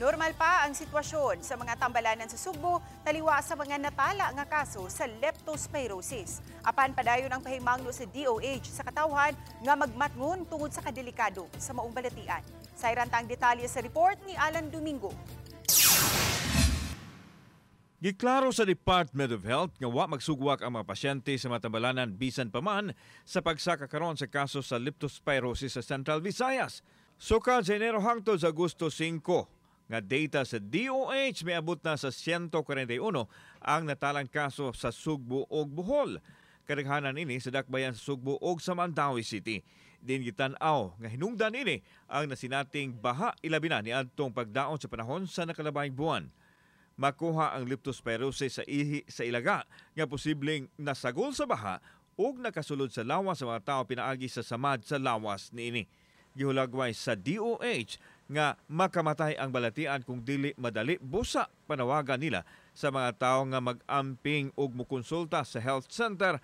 Normal pa ang sitwasyon sa mga tambalanan sa Sugbo taliwa sa mga natala nga kaso sa leptospirosis. Apan padayon ang pahimangno sa DOH sa katawhan nga magmatngon tungod sa kadelikado sa maong balatian. Sayrantang detalye sa report ni Alan Domingo. Giklaro sa Department of Health nga wa magsugwak ang mga pasyente sa matambalanan bisan pa man sa pagsaka karon sa kaso sa leptospirosis sa Central Visayas. Sukad sa Enero hangtod sa Agosto 5 nga data sa DOH may abot na sa 141 ang natalang kaso sa Sugbo ug Bohol. Kadaghanan ini sa dakbayan sa Sugbo ug sa Mandawi City. Din gitan-aw nga hinungdan ini ang nasinating baha ilabi na niadtong pagdaon sa panahon sa nakalabayng buwan. Makuha ang leptospirosis sa ihi sa ilaga nga posibleng nasagol sa baha ug nakasulod sa lawas sa mga tao pinaagi sa samad sa lawas niini. Gihulagway sa DOH nga makamatay ang balatian kung dili madali busa panawagan nila sa mga tao nga mag-amping ug mokonsulta sa health center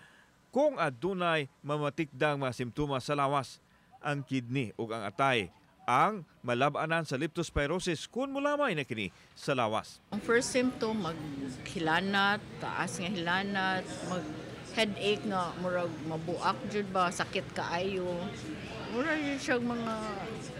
kung adunay mamatikdang mga simptomas sa lawas, ang kidney ug ang atay ang malab-anan sa leptospirosis kung mulamay na kini sa lawas. Ang first symptom, maghilanat, taas nga hilanat, mag-headache nga, murag mabuak jud ba, sakit kaayo. Murag yun siya mga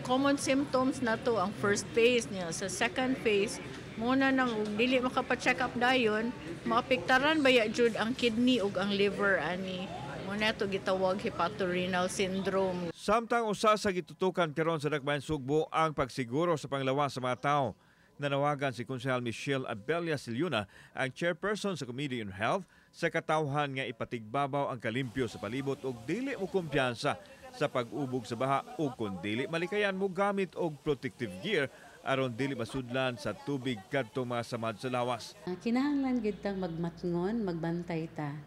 common symptoms na to ang first phase niya. Sa second phase, muna nang dili makapacheck up dayon, maapektaran ba ya jud ang kidney ug ang liver ani. Muna to gitawag hepatorenal syndrome. Samtang usa sa gitutukan karon sa Dakbayan Sugbo ang pagsiguro sa panglawas sa mga tao. Nanawagan si Konsehal Michelle Abella Silyuna, ang chairperson sa Committee on Health, sa katawhan nga ipatigbabaw ang kalimpyo sa palibot ug dili mo kumpiyansa sa pag-ubog sa baha ug kun dili malikayan mo gamit og protective gear aron dili masudlan sa tubig kadtong mga samad sa lawas. Kinahanglan gid tang magmatngon, magbantay ta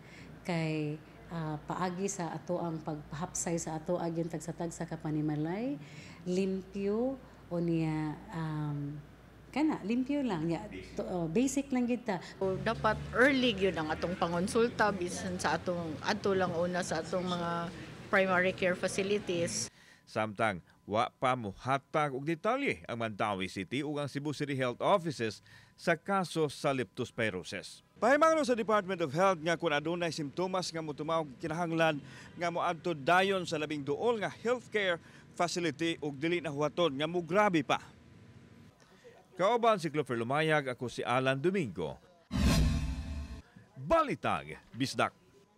kay paagi sa ato ang pagpahapsay sa ato agyon tagsa-tagsa ka panimalay, limpyo o niya limpyo lang ya, basic lang gid ta. Dapat early gyud ang atong pangonsulta bisan sa atong adto lang una sa atong mga primary care facilities. Samtang wa pa mohatag og detalye ang Mandawi City ug ang Cebu City Health Offices sa kaso sa leptospirosis. Pahimangno sa Department of Health nga kung adunay simptomas nga motumaw kinahanglan nga moadto dayon sa labing duol nga healthcare facility ug dili na huwaton nga mograbe pa. Kauban si Clover Lumayag, ako si Alan Domingo. Balitag, Bisdak.